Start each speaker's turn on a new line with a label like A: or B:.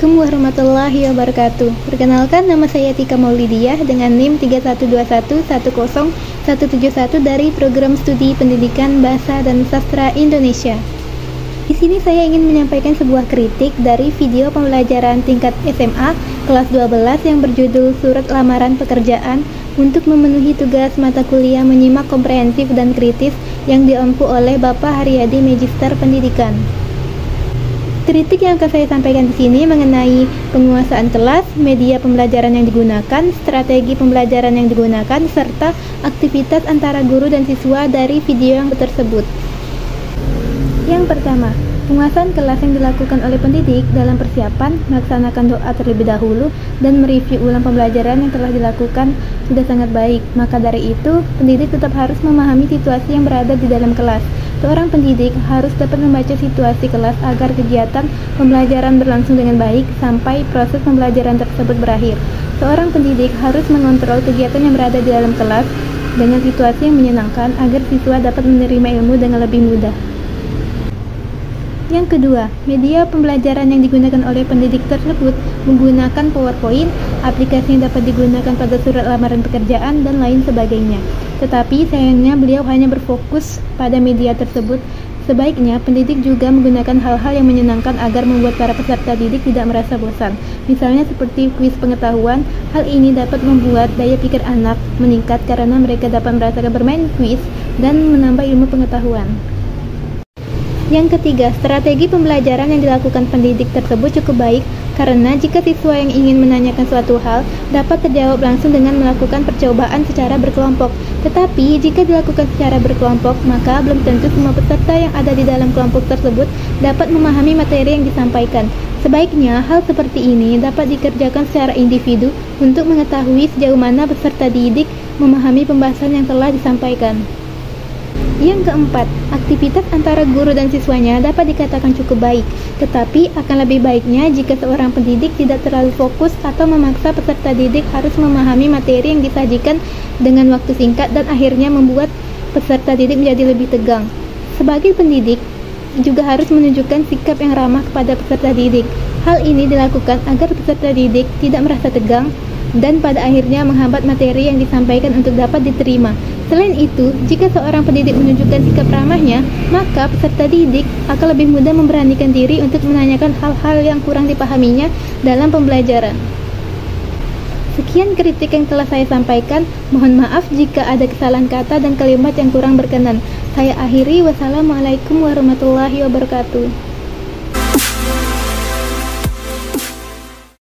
A: Assalamualaikum warahmatullahi wabarakatuh. Perkenalkan, nama saya Tika Maulidiyah dengan NIM 3121101171 dari Program Studi Pendidikan Bahasa dan Sastra Indonesia. Di sini saya ingin menyampaikan sebuah kritik dari video pembelajaran tingkat SMA kelas 12 yang berjudul Surat Lamaran Pekerjaan untuk memenuhi tugas mata kuliah menyimak komprehensif dan kritis yang diempu oleh Bapak Haryadi Magister Pendidikan. Kritik yang akan saya sampaikan di sini mengenai penguasaan kelas, media pembelajaran yang digunakan, strategi pembelajaran yang digunakan, serta aktivitas antara guru dan siswa dari video yang tersebut. Yang pertama, penguasaan kelas yang dilakukan oleh pendidik dalam persiapan, melaksanakan doa terlebih dahulu, dan mereview ulang pembelajaran yang telah dilakukan sudah sangat baik. Maka dari itu, pendidik tetap harus memahami situasi yang berada di dalam kelas. Seorang pendidik harus dapat membaca situasi kelas agar kegiatan pembelajaran berlangsung dengan baik sampai proses pembelajaran tersebut berakhir. Seorang pendidik harus mengontrol kegiatan yang berada di dalam kelas dengan situasi yang menyenangkan agar siswa dapat menerima ilmu dengan lebih mudah. Yang kedua, media pembelajaran yang digunakan oleh pendidik tersebut menggunakan PowerPoint, aplikasi yang dapat digunakan pada surat lamaran pekerjaan, dan lain sebagainya. Tetapi sayangnya beliau hanya berfokus pada media tersebut. Sebaiknya pendidik juga menggunakan hal-hal yang menyenangkan agar membuat para peserta didik tidak merasa bosan. Misalnya seperti kuis pengetahuan, hal ini dapat membuat daya pikir anak meningkat karena mereka dapat merasakan bermain kuis dan menambah ilmu pengetahuan. Yang ketiga, strategi pembelajaran yang dilakukan pendidik tersebut cukup baik karena jika siswa yang ingin menanyakan suatu hal dapat terjawab langsung dengan melakukan percobaan secara berkelompok. Tetapi jika dilakukan secara berkelompok, maka belum tentu semua peserta yang ada di dalam kelompok tersebut dapat memahami materi yang disampaikan. Sebaiknya hal seperti ini dapat dikerjakan secara individu untuk mengetahui sejauh mana peserta didik memahami pembahasan yang telah disampaikan. Yang keempat, aktivitas antara guru dan siswanya dapat dikatakan cukup baik, tetapi akan lebih baiknya jika seorang pendidik tidak terlalu fokus atau memaksa peserta didik harus memahami materi yang disajikan dengan waktu singkat dan akhirnya membuat peserta didik menjadi lebih tegang. Sebagai pendidik, juga harus menunjukkan sikap yang ramah kepada peserta didik. Hal ini dilakukan agar peserta didik tidak merasa tegang dan pada akhirnya menghambat materi yang disampaikan untuk dapat diterima. Selain itu, jika seorang pendidik menunjukkan sikap ramahnya, maka peserta didik akan lebih mudah memberanikan diri untuk menanyakan hal-hal yang kurang dipahaminya dalam pembelajaran. Sekian kritik yang telah saya sampaikan. Mohon maaf jika ada kesalahan kata dan kalimat yang kurang berkenan. Saya akhiri. Wassalamualaikum warahmatullahi wabarakatuh.